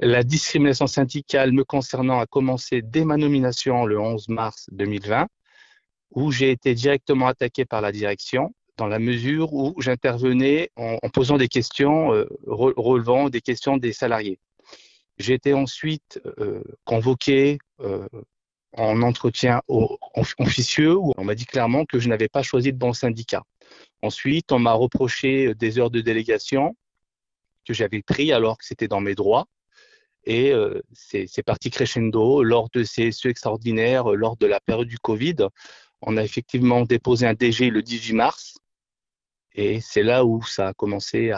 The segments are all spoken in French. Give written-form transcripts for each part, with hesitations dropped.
La discrimination syndicale me concernant a commencé dès ma nomination le 11 mars 2020, où j'ai été directement attaqué par la direction dans la mesure où j'intervenais en posant des questions relevant des questions des salariés. J'ai été ensuite convoqué en entretien officieux où on m'a dit clairement que je n'avais pas choisi le bon syndicat. Ensuite, on m'a reproché des heures de délégation que j'avais pris alors que c'était dans mes droits. Et c'est parti crescendo lors de ces CSE extraordinaires, lors de la période du Covid. On a effectivement déposé un DG le 18 mars et c'est là où ça a commencé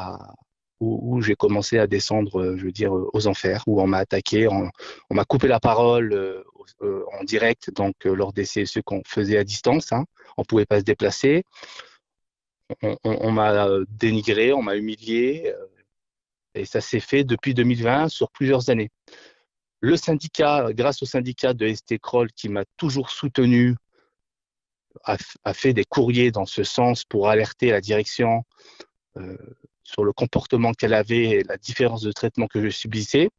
où j'ai commencé à descendre, je veux dire, aux enfers, où on m'a attaqué, on m'a coupé la parole en direct, donc lors des CSE qu'on faisait à distance, hein. On ne pouvait pas se déplacer. On m'a dénigré, on m'a humilié, et ça s'est fait depuis 2020 sur plusieurs années. Le syndicat, grâce au syndicat de ST Kroll qui m'a toujours soutenu, a fait des courriers dans ce sens pour alerter la direction euh, sur le comportement qu'elle avait et la différence de traitement que je subissais.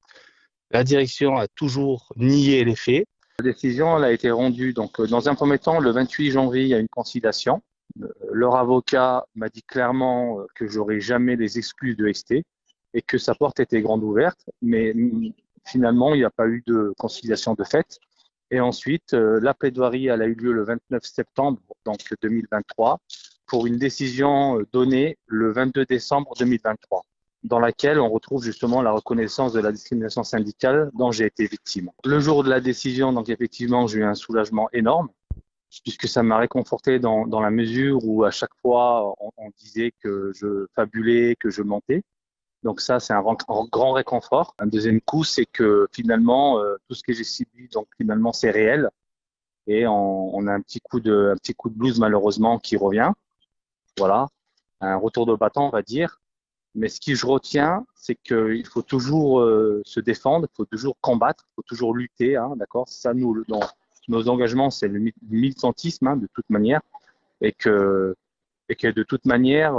La direction a toujours nié les faits. La décision elle a été rendue donc, dans un premier temps le 28 janvier, il y a une conciliation. Leur avocat m'a dit clairement que j'aurais jamais les excuses de ST et que sa porte était grande ouverte, mais finalement, il n'y a pas eu de conciliation de fait. Et ensuite, la plaidoirie elle a eu lieu le 29 septembre donc 2023 pour une décision donnée le 22 décembre 2023 dans laquelle on retrouve justement la reconnaissance de la discrimination syndicale dont j'ai été victime. Le jour de la décision, donc effectivement, j'ai eu un soulagement énorme puisque ça m'a réconforté dans la mesure où à chaque fois on disait que je fabulais, que je mentais. Donc ça, c'est un grand réconfort. Un deuxième coup, c'est que finalement, tout ce que j'ai subi, donc finalement, c'est réel. Et on a un petit coup de blues malheureusement qui revient. Voilà, un retour de bâton, on va dire. Mais ce que je retiens, c'est qu'il faut toujours se défendre, il faut toujours combattre, il faut toujours lutter, hein, d'accord? Ça, nous, dans nos engagements, c'est le militantisme, hein, de toute manière, et que, et que de toute manière,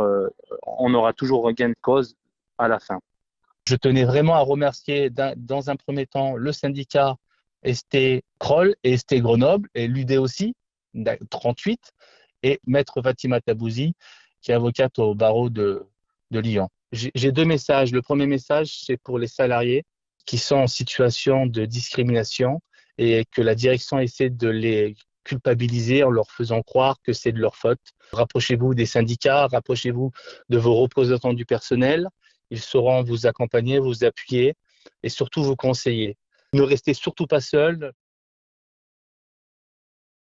on aura toujours un gain de cause à la fin. Je tenais vraiment à remercier dans un premier temps le syndicat ST Kroll et ST Grenoble et l'UD aussi, 38, et Maître Fatima Tabouzi, qui est avocate au barreau de Lyon. J'ai deux messages. Le premier message, c'est pour les salariés qui sont en situation de discrimination et que la direction essaie de les culpabiliser en leur faisant croire que c'est de leur faute. Rapprochez-vous des syndicats, rapprochez-vous de vos représentants du personnel. Ils sauront vous accompagner, vous appuyer et surtout vous conseiller. Ne restez surtout pas seul.